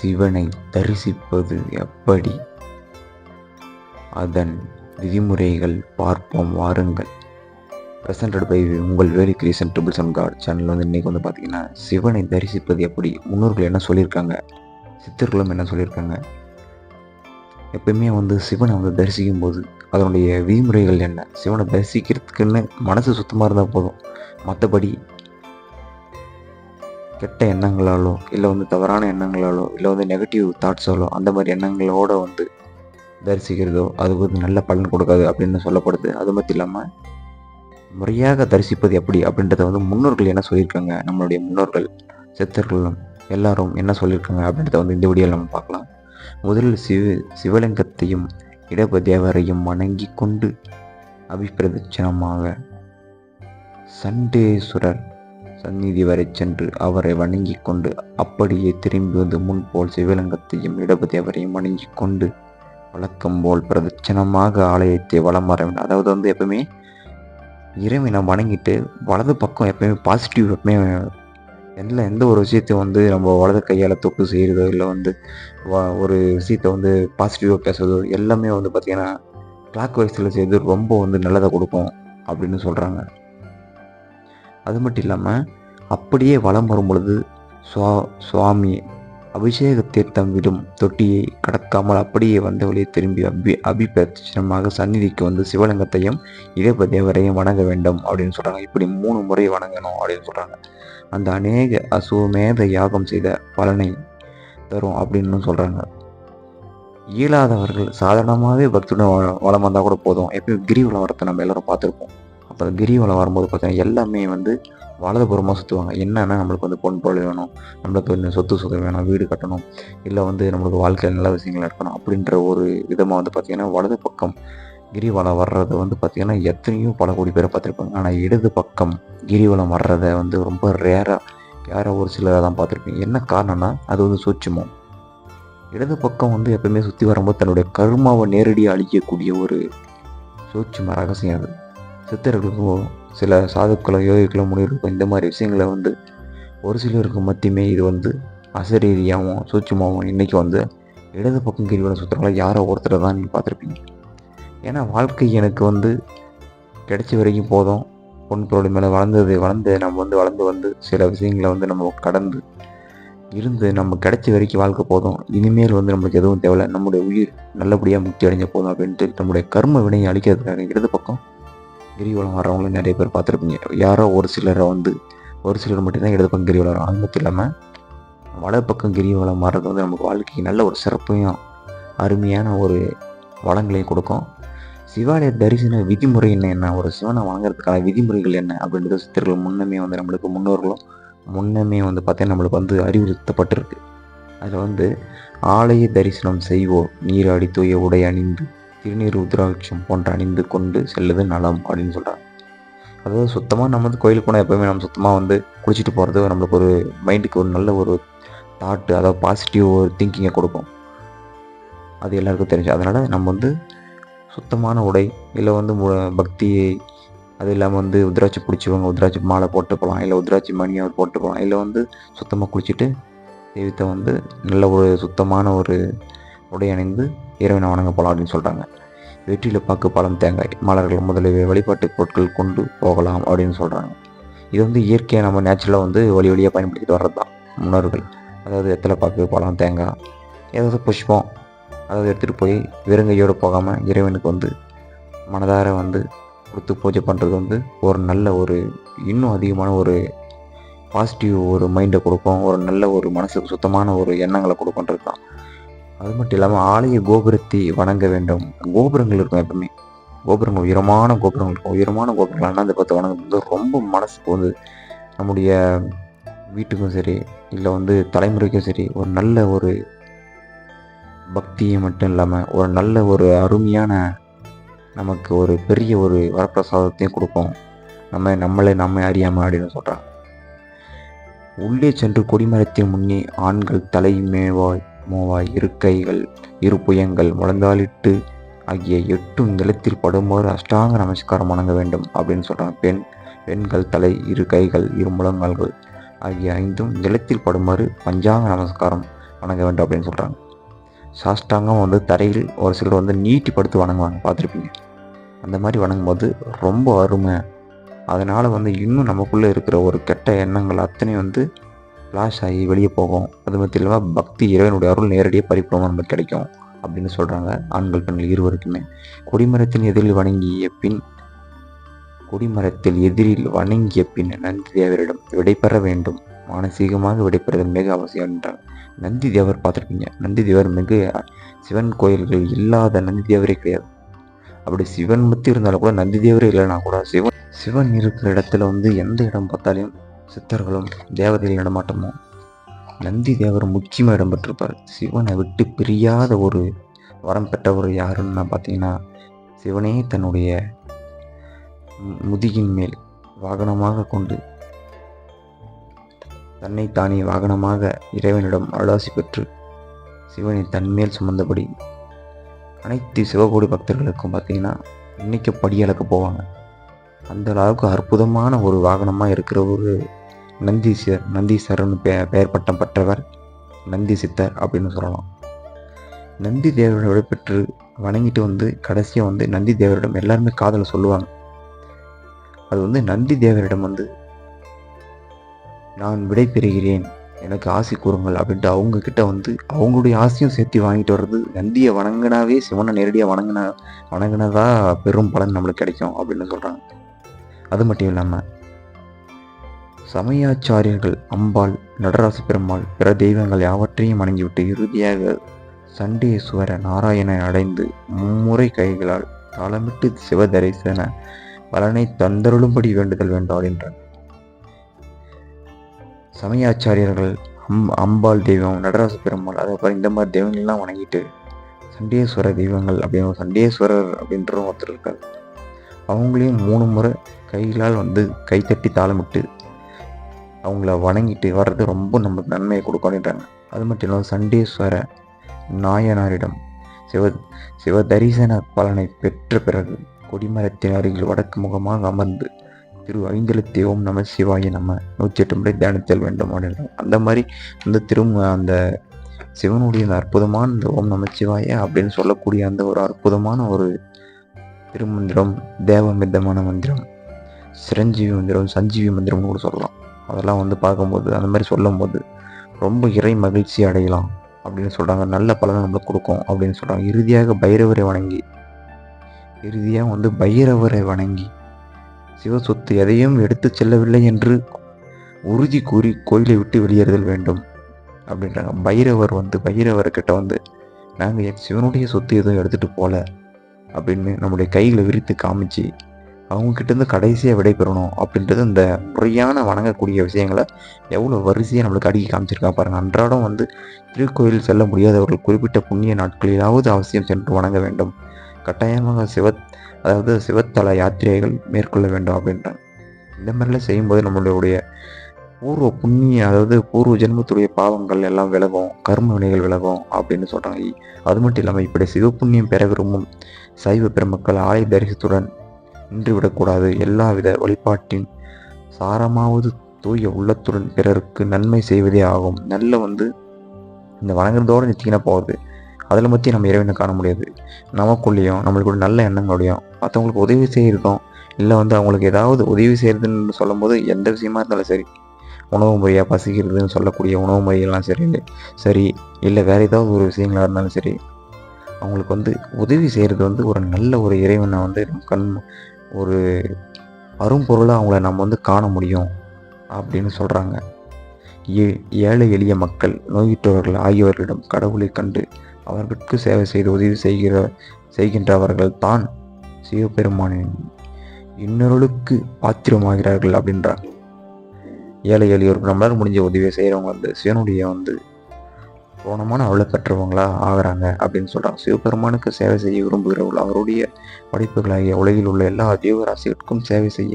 சிவனை தரிசிப்பது எப்படி? அதன் விதிமுறைகள் பார்ப்போம் வாருங்கள். ப்ரெசென்டட் பை உங்கள் வேலி creation triples and God channel இன்றைக்கி பார்த்தீங்கன்னா, சிவனை தரிசிப்பது எப்படி, முன்னோர்கள் என்ன சொல்லியிருக்காங்க, சித்தர்களும் என்ன சொல்லியிருக்காங்க, எப்பயுமே சிவனை தரிசிக்கும் போது அதனுடைய விதிமுறைகள் என்ன, சிவனை தரிசிக்கிறதுக்குன்னு மனசு சுத்தமாக இருந்தால் போதும். மற்றபடி கெட்ட எண்ணங்களாலோ இல்லை தவறான எண்ணங்களாலோ இல்லை நெகட்டிவ் தாட்ஸாலோ அந்த மாதிரி எண்ணங்களோட தரிசிக்கிறதோ அது நல்ல பலன் கொடுக்காது அப்படின்னு சொல்லப்படுது. அது மட்டும் இல்லாமல் முறையாக தரிசிப்பது எப்படி அப்படின்றத முன்னோர்கள் என்ன சொல்லியிருக்காங்க, நம்மளுடைய முன்னோர்கள் சித்தர்களும் எல்லாரும் என்ன சொல்லியிருக்காங்க அப்படின்றத இந்த வீடியோவில் நம்ம பார்க்கலாம். முதலில் சிவலிங்கத்தையும் இடபதேவரையும் வணங்கி கொண்டு அபிப்பிரதட்சணமாக சண்டேஸ்வரர் சந்நிதி வரை சென்று அவரை வணங்கி கொண்டு அப்படியே திரும்பி முன்போல் சிவலிங்கத்தையும் இடபதேவரையும் வணங்கி கொண்டு வழக்கம் போல் பிரதட்சணமாக ஆலயத்தை வலம் வர வேண்டும். அதாவது எப்பவுமே இறைவனை வணங்கிட்டு வலது பக்கம் எப்பயுமே பாசிட்டிவ், எப்பவுமே எந்த ஒரு விஷயத்தையும் நம்ம வலது கையால் தொட்டு செய்கிறதோ இல்லை ஒரு விஷயத்தை பாசிட்டிவாக பேசுறதோ எல்லாமே பார்த்திங்கன்னா கிளாக் வைஸில் செய்து ரொம்ப நல்லதை கொடுக்கும் அப்படின்னு சொல்கிறாங்க. அது மட்டும் இல்லாமல் அப்படியே வலம் வரும் பொழுது சுவாமி அபிஷேக தீர்த்தம் விடும் தொட்டியை கடக்காமல் அப்படியே வழியே திரும்பி அபிப்பிரதட்சணமாக சந்நிதிக்கு சிவலிங்கத்தையும் இடபதேவரையும் வணங்க வேண்டும் அப்படின்னு சொல்கிறாங்க. இப்படி 3 முறை வணங்கணும் அப்படின்னு சொல்கிறாங்க. அந்த அநேக அசுவமேத யாகம் செய்த பலனை தரும் அப்படின்னு சொல்கிறாங்க. இயலாதவர்கள் சாதாரணமாகவே பக்தியுடன் வளம் வந்தால் கூட போதும். எப்பயும் கிரிவலம் வரத்தை நம்ம எல்லோரும் பார்த்துருப்போம். அப்போ கிரிவலம் வரும்போது பார்த்தீங்கன்னா எல்லாமே வலதுபுறமாக சுற்றுவாங்க. என்னன்னா நம்மளுக்கு பொன் பொருள் வேணும், நம்மளுக்கு சொத்து சுகம் வேணும், வீடு கட்டணும், இல்லை நம்மளுக்கு வாழ்க்கையில் நல்ல விஷயங்கள் இருக்கணும் அப்படின்ற ஒரு விதமாக பார்த்திங்கன்னா வலது பக்கம் கிரிவலம் வர்றதை பார்த்திங்கன்னா எத்தனையோ பல கோடி பேரை பார்த்துருப்பாங்க. ஆனால் இடது பக்கம் கிரிவலம் வர்றதை ரொம்ப யாரோ ஒரு சிலரை தான் பார்த்துருப்பீங்க. என்ன காரணம்னா அது சூட்சுமம். இடது பக்கம் எப்பவுமே சுற்றி வரும்போது தன்னுடைய கர்மாவை நேரடியாக அழிக்கக்கூடிய ஒரு சூட்சும ரகசியம். அது சித்தர்களுக்கும் சில சாதுக்களோ யோகிகளோ முனிவர்களுக்கும் இந்த மாதிரி விஷயங்களை ஒரு சிலருக்கு மட்டுமே இது அசரீரியாகவும் சூட்சுமாகவும் இன்றைக்கி இடது பக்கம் கிரிவலம் சுற்றுறவங்கள யாரோ ஒருத்தரை தான் நீங்கள் பார்த்துருப்பீங்க. ஏன்னா வாழ்க்கை எனக்கு கிடைச்ச வரைக்கும் போதும், பொன் பொருள் மேலே வளர்ந்து நம்ம வளர்ந்து சில விஷயங்களை நம்ம கடந்து இருந்து நம்ம கிடைச்ச வரைக்கும் வாழ்க்கை போதும், இனிமேல் நம்மளுக்கு எதுவும் தேவையில்லை, நம்முடைய உயிர் நல்லபடியாக முக்தி அடைஞ்ச போதும் அப்படின்ட்டு நம்முடைய கர்ம வினையை அழிக்கிறதுக்காக இடது பக்கம் கிரிவலம் வர்றவங்களும் நிறைய பேர் பார்த்துருப்பீங்க. யாரோ ஒரு சிலர் மட்டும்தான் இடது பக்கம் கிரிவலம் வரும். அது மட்டும் இல்லாமல் வலது பக்கம் கிரிவலம் வர்றது நமக்கு வாழ்க்கைக்கு நல்ல ஒரு சிறப்பையும் அருமையான ஒரு வளங்களையும் கொடுக்கும். சிவாலய தரிசன விதிமுறை என்ன, ஒரு சிவனை வாங்குறதுக்கான விதிமுறைகள் என்ன அப்படின்றது சித்தர்கள் முன்னமே நம்மளுக்கு முன்னோர்களும் முன்னமே பார்த்தீங்கன்னா நம்மளுக்கு அறிவுறுத்தப்பட்டிருக்கு. அதில் ஆலய தரிசனம் செய்வோர் நீராடி தூய உடை அணிந்து திருநீர் உத்ராட்சம் போன்ற அணிந்து கொண்டு செல்லுது நலம் அப்படின்னு சொல்கிறாங்க. அதாவது சுத்தமாக நம்ம கோயிலுக்கு போனால் எப்போவுமே நம்ம சுத்தமாக குளிச்சுட்டு போகிறது நம்மளுக்கு ஒரு மைண்டுக்கு ஒரு நல்ல ஒரு தாட்டு, அதாவது பாசிட்டிவ் ஒரு திங்கிங்கை கொடுக்கும். அது எல்லாருக்கும் தெரிஞ்சு. அதனால் நம்ம சுத்தமான உடை இல்லை பக்தியை, அது இல்லாமல் உத்ராட்சி பிடிச்சவங்க உத்ராட்சி மாலை போட்டு போகலாம், இல்லை உத்ராட்சி மணியை போட்டு போகலாம், இல்லை சுத்தமாக குளிச்சுட்டு தெய்வத்தை நல்ல ஒரு சுத்தமான ஒரு உடை அணிந்து இறைவனை வணங்க போகலாம் அப்படின்னு சொல்கிறாங்க. வெற்றிலை பாக்கு பழம் தேங்காய் மலர்கள் முதலிய வழிபாட்டு பொருட்கள் கொண்டு போகலாம் அப்படின்னு சொல்கிறாங்க. இது இயற்கையாக நம்ம நேச்சுரலாக வழியாக பயன்படுத்திட்டு வர்றது தான் முன்னோர்கள். அதாவது வெற்றிலை பாக்கு பழம் தேங்காய் ஏதாவது புஷ்பம் அதாவது எடுத்துகிட்டு போய் வெறுங்கையோடு போகாமல் இறைவனுக்கு மனதார கொடுத்து பூஜை பண்ணுறது ஒரு நல்ல ஒரு இன்னும் அதிகமான ஒரு பாசிட்டிவ் ஒரு மைண்டை கொடுக்கும், ஒரு நல்ல ஒரு மனசுக்கு சுத்தமான ஒரு எண்ணங்களை கொடுக்குன்றது தான். அது மட்டும் இல்லாமல் ஆலய கோபுரத்தை வணங்க வேண்டும். கோபுரங்கள் இருக்கும், எப்பவுமே கோபுரங்கள் உயரமான கோபுரங்கள் இருக்கும். உயரமான கோபுரங்கள் அண்ணாந்து பார்த்து வணங்கும்போது ரொம்ப மனசுக்கு நம்முடைய வீட்டுக்கும் சரி இல்லை தலைமுறைக்கும் சரி ஒரு நல்ல ஒரு பக்தியை மட்டும் இல்லாமல் ஒரு நல்ல ஒரு அருமையான நமக்கு ஒரு பெரிய ஒரு வரப்பிரசாதத்தையும் கொடுக்கும். நம்மை அறியாமல் அப்படின்னு சொல்கிறாங்க. உள்ளே சென்று கொடிமரத்தின் முன்னே ஆண்கள் தலை மோவாய் இருக்கைகள் இருப்புயங்கள் முழந்தாளிட்டு ஆகிய 8 நிலத்தில் படுமாறு அஷ்டாங்க நமஸ்காரம் வணங்க வேண்டும் அப்படின்னு சொல்கிறாங்க. பெண்கள் தலை, இரு கைகள், இரு முழங்கால்கள் ஆகிய 5 நிலத்தில் படுமாறு பஞ்சாங்க நமஸ்காரம் வணங்க வேண்டும் அப்படின்னு சொல்கிறாங்க. சாஷ்டாங்கம் வந்து தரையில் ஒரு சிலர் வந்து நீட்டி படுத்து வணங்குவாங்க, பார்த்துருப்பீங்க. அந்த மாதிரி வணங்கும்போது ரொம்ப அருமை. அதனால் வந்து இன்னும் நமக்குள்ளே இருக்கிற ஒரு கெட்ட எண்ணங்கள் அத்தனை வந்து ஃப்ளாஷ் ஆகி வெளியே போகும். அது மட்டும் இல்லாமல் பக்தி, இறைவனுடைய அருள் நேரடியாக பரிபூர்ணமாக நமக்கு கிடைக்கும் அப்படின்னு சொல்கிறாங்க. ஆண்கள் பெண்கள் இருவருக்குமே. கொடிமரத்தின் எதிரில் வணங்கிய பின் நந்தி தேவரிடம் விடைபெற வேண்டும். மானசீகமாக விடைபெறுதல் மிக அவசியம் என்றார். நந்தி தேவர் பார்த்துருப்பீங்க. நந்தி தேவர் மிக சிவன் கோயில்கள் இல்லாத நந்தி தேவரே கிடையாது. அப்படி சிவன் மட்டும் இருந்தாலும் கூட நந்தி தேவரே இல்லைன்னா கூட சிவன் இருக்கிற இடத்துல வந்து எந்த இடம் பார்த்தாலும் சித்தர்களும் தேவதைகள் இடமாட்டமும் நந்தி தேவர் முக்கியமாக இடம்பெற்றிருப்பார். சிவனை விட்டு பிரியாத ஒரு வரம் பெற்றவர் யாருன்னு பார்த்தீங்கன்னா, சிவனே தன்னுடைய முதுகின் மேல் வாகனமாக கொண்டு தன்னை தானே வாகனமாக இறைவனிடம் அருளாசி பெற்று சிவனை தன்மேல் சுமந்தபடி அனைத்து சிவகோடி பக்தர்களுக்கும் பார்த்தீங்கன்னா இன்னைக்கு படியளக்க போவாங்க. அந்த அளவுக்கு அற்புதமான ஒரு வாகனமாக இருக்கிற ஒரு நந்தீஸ்வரன் பெயர் பட்டம் பெற்றவர் நந்தி சித்தர் அப்படின்னு சொல்லலாம். நந்தி தேவரோட விடைபெற்று வணங்கிட்டு வந்து கடைசியாக வந்து நந்தி தேவரிடம் எல்லாருமே காதலை சொல்லுவாங்க. அது வந்து நந்தி தேவரிடம் வந்து நான் விடை பெறுகிறேன், எனக்கு ஆசி கூறுங்கள் அப்படின்ட்டு அவங்க கிட்ட வந்து அவங்களுடைய ஆசையும் சேர்த்து வாங்கிட்டு வர்றது. நந்தியை வணங்கினாவே சிவனை நேரடியாக வணங்கினதா பெரும் பலன் நம்மளுக்கு கிடைக்கும் அப்படின்னு சொல்கிறாங்க. அது மட்டும் இல்லாமல் சமயாச்சாரியர்கள் அம்பாள், நடராச பெருமாள், பிற தெய்வங்கள் யாவற்றையும் வணங்கிவிட்டு இறுதியாக சண்டேஸ்வர நாராயணனை அடைந்து மும்முறை கைகளால் தாளமிட்டு சிவ தரிசன பலனை தந்தருளும்படி வேண்டுதல் வேண்டாள் என்றார். சமயாச்சாரியர்கள் அம்பாள் தெய்வம், நடராச பெருமாள், அதே இந்த மாதிரி தெய்வங்கள்லாம் வணங்கிட்டு சண்டேஸ்வர தெய்வங்கள் அப்படின்னு சண்டேஸ்வரர் அப்படின்ற ஒருத்தர் இருக்கார். அவங்களையும் 3 முறை கைகளால் வந்து கைத்தட்டி தாளமிட்டு அவங்கள வணங்கிட்டு வர்றது ரொம்ப நமக்கு நன்மையை கொடுக்கணுன்றாங்க. அது மட்டும் இல்லாமல் சண்டேஸ்வர நாயனாரிடம் சிவ தரிசன பலனை பெற்ற பிறகு கொடிமரத்தின் அருகில் வடக்கு முகமாக அமர்ந்து திரு ஐந்தெழுத்தி ஓம் நம சிவாய நம்ம 108 முறை தியானித்தல் வேண்டும் அப்படின்றாங்க. அந்த மாதிரி அந்த சிவனுடைய அந்த அற்புதமான இந்த ஓம் நமச்சிவாய அப்படின்னு சொல்லக்கூடிய அந்த ஒரு அற்புதமான ஒரு திருமந்திரம், தேவமிதமான மந்திரம், சிரஞ்சீவி மந்திரம், சஞ்சீவி மந்திரம்னு கூட சொல்லலாம். அதெல்லாம் வந்து பார்க்கும்போது அந்த மாதிரி சொல்லும் போது ரொம்ப இறை மகிழ்ச்சி அடையலாம் அப்படின்னு சொல்கிறாங்க. நல்ல பலனை நம்மளுக்கு கொடுக்கும் அப்படின்னு சொல்கிறாங்க. இறுதியாக பைரவரை வணங்கி சிவ சொத்து எதையும் எடுத்து செல்லவில்லை என்று உறுதி கூறி கோயிலை விட்டு வெளியேறுதல் வேண்டும் அப்படின்றாங்க. பைரவர்கிட்ட வந்து நாங்கள் சிவனுடைய சொத்து எதுவும் எடுத்துகிட்டு போகல அப்படின்னு நம்முடைய கைகளை விரித்து காமிச்சு அவங்கக்கிட்டேருந்து கடைசியாக விடைபெறணும் அப்படின்றது இந்த முறையான வணங்கக்கூடிய விஷயங்களை எவ்வளோ வரிசையாக நம்மளுக்கு அடுக்கி காமிச்சிருக்கா பாருங்கள். அன்றாடம் வந்து திருக்கோயில் செல்ல முடியாதவர்கள் குறிப்பிட்ட புண்ணிய நாட்களிலாவது அவசியம் சென்று வணங்க வேண்டும். கட்டாயமாக சிவத்தல யாத்திரைகள் மேற்கொள்ள வேண்டும் அப்படின்றாங்க. இந்த மாதிரிலாம் செய்யும்போது நம்மளுடைய பூர்வ ஜென்மத்துடைய பாவங்கள் எல்லாம் விலகும், கர்ம வினைகள் விலகும் அப்படின்னு சொல்கிறாங்க. அது மட்டும் இல்லாமல் இப்படி சிவப்புண்ணியம் பெற விரும்பும் சைவ பெருமக்கள் ஆலய தரிசனத்துடன் நின்று விடக்கூடாது. எல்லாவித வழிபாட்டின் சாரமாவது தூய உள்ளத்துடன் பிறருக்கு நன்மை செய்வதே ஆகும். இந்த வணங்குறதோடு நிறுத்திக்கினா போகுது. அதில் பற்றி நம்ம இறைவனை காண முடியாது. நமக்குள்ளேயும் நம்மளுக்கு நல்ல எண்ணங்களையும் மற்றவங்களுக்கு உதவி செய்கிறதும் இல்லை அவங்களுக்கு ஏதாவது உதவி செய்கிறதுன்னு சொல்லும் போது எந்த விஷயமா இருந்தாலும் சரி, உணவு முறையாக பசிக்கிறதுன்னு சொல்லக்கூடிய உணவு முறைகள்லாம் சரி இல்லை வேறு ஏதாவது ஒரு விஷயங்களாக இருந்தாலும் சரி, அவங்களுக்கு உதவி செய்கிறது ஒரு நல்ல ஒரு இறைவனை ஒரு அரும்பொருளாக அவங்கள நம்ம காண முடியும் அப்படின்னு சொல்கிறாங்க. ஏழை எளிய மக்கள், நோயுற்றவர்கள் ஆகியவர்களிடம் கடவுளை கண்டு அவர்களுக்கு சேவை செய்து உதவி செய்கின்றவர்கள் தான் சிவபெருமானின் இன்னொருளுக்கு பாத்திரமாகிறார்கள் அப்படின்றாங்க. ஏழை எளியோருக்கு நம்மளால் முடிஞ்ச உதவியை செய்கிறவங்க சிவனுடைய போனமான அவளை பெற்றவங்களா ஆகிறாங்க அப்படின்னு சொல்கிறாங்க. சிவபெருமானுக்கு சேவை செய்ய விரும்புகிறவர்கள் அவருடைய படைப்புகளாகிய உலகில் உள்ள எல்லா ஜீவராசிகளுக்கும் சேவை செய்ய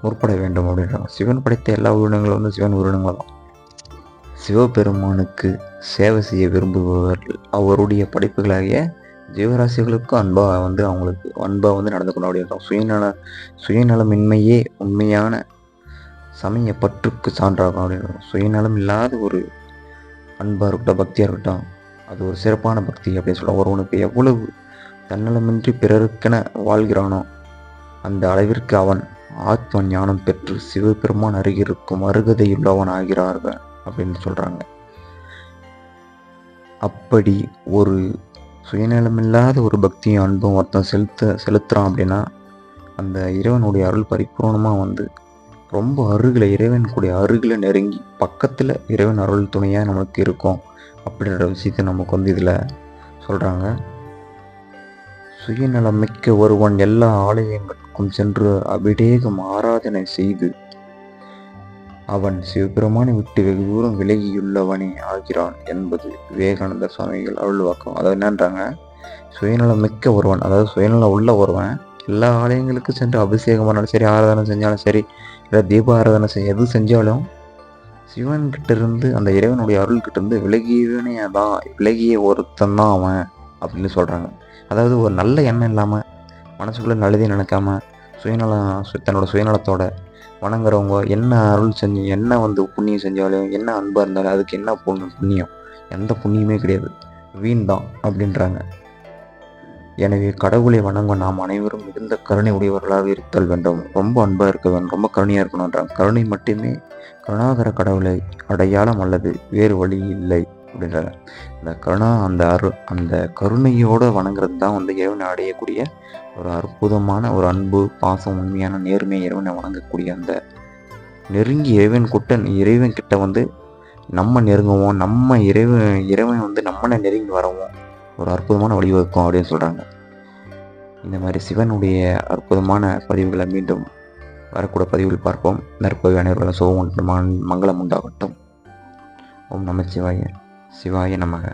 முற்பட வேண்டும் அப்படின்றாங்க. சிவன் படைத்த எல்லா உயிரினங்களும் சிவன் உயிரினங்கள் தான். சிவபெருமானுக்கு சேவை செய்ய விரும்புபவர்கள் அவருடைய படைப்புகளாகிய ஜீவராசிகளுக்கும் அவங்களுக்கு அன்பாக நடந்து கொள்ள முடியும். சுயநலமின்மையே உண்மையான சமய பற்றுக்கு சான்றாகும் அப்படின்றாங்க. சுயநலம் இல்லாத ஒரு அன்பாக இருக்கட்டும், பக்தியாக இருக்கட்டும், அது ஒரு சிறப்பான பக்தி அப்படின்னு சொல்லலாம். ஒருவனுக்கு எவ்வளவு தன்னலமின்றி பிறருக்கென வாழ்கிறானோ அந்த அளவிற்கு அவன் ஆத்ம ஞானம் பெற்று சிவபெருமான் அருகிருக்கும் அருகதையுள்ளவன் ஆகிறார்கள் அப்படின்னு சொல்கிறாங்க. அப்படி ஒரு சுயநலமில்லாத ஒரு பக்தியும் அன்பும் ஒருத்தன் செலுத்துகிறான் அப்படின்னா அந்த இறைவனுடைய அருள் பரிபூர்ணமாக வந்து ரொம்ப அருகில் இறைவன் கூடிய அருகில் நெருங்கி பக்கத்தில் இறைவன் அருள் துணையாக நமக்கு இருக்கும் அப்படின்ற விஷயத்தை நமக்கு வந்து இதில் சொல்கிறாங்க. சுயநலமிக்க ஒருவன் எல்லா ஆலயங்களுக்கும் சென்று அபிடேகம் ஆராதனை செய்து அவன் சிவபெருமானை விட்டு வெகு தூரம் விலகியுள்ளவனே ஆகிறான் என்பது விவேகானந்த சுவாமிகள் அருள்வாக்கம். அதாவது என்னன்றாங்க, சுயநலமிக்க ஒருவன், அதாவது சுயநலம் உள்ள ஒருவன் எல்லா ஆலயங்களுக்கும் சென்று அபிஷேகம் பண்ணாலும் சரி, ஆராதனை செஞ்சாலும் சரி, இல்லை தீப ஆராதனை எது செஞ்சாலும் சிவன்கிட்ட இருந்து அந்த இறைவனுடைய அருள்கிட்ட இருந்து விலகிய ஒருத்தன் தான் அவன் அப்படின்னு சொல்கிறாங்க. அதாவது ஒரு நல்ல எண்ணம் இல்லாமல் மனசுக்குள்ளே நல்லதே நினைக்காம தன்னோட சுயநலத்தோட வணங்குறவங்க என்ன அருள் செஞ்சு என்ன வந்து புண்ணியம் செஞ்சாலும் என்ன அன்பாக இருந்தாலும் அதுக்கு என்ன புண்ணியம், எந்த புண்ணியமே கிடையாது, வீண் தான் அப்படின்றாங்க. எனவே கடவுளை வணங்க நாம் அனைவரும் மிகுந்த கருணை உடையவர்களாக இருத்தல் வேண்டும். ரொம்ப அன்பாக இருக்க வேண்டும், ரொம்ப கருணையாக இருக்கணுன்றாங்க. கருணை மட்டுமே கருணாகர கடவுளை அடையாளம் அல்லது வேறு வழி இல்லை அப்படின்றாங்க. அந்த கருணையோடு வணங்குறது தான் வந்து இறைவனை அடையக்கூடிய ஒரு அற்புதமான ஒரு அன்பு, பாசம், உண்மையான நேர்மை. இறைவனை வணங்கக்கூடிய அந்த நெருங்கி இறைவன் கிட்ட வந்து நம்ம நெருங்குவோம், நம்ம இறைவன் வந்து நம்மளை நெருங்கி வரவும் ஒரு அற்புதமான வழிவகுக்கும் அப்படின்னு சொல்கிறாங்க. இந்த மாதிரி சிவனுடைய அற்புதமான பதிவுகளை மீண்டும் வரக்கூடிய பதிவில் பார்ப்போம். நற்பதிவு அனைவர்களும் சோகம் மங்களம் உண்டாகட்டும். ஓம் நமச்சிவாய. சிவாய நமக.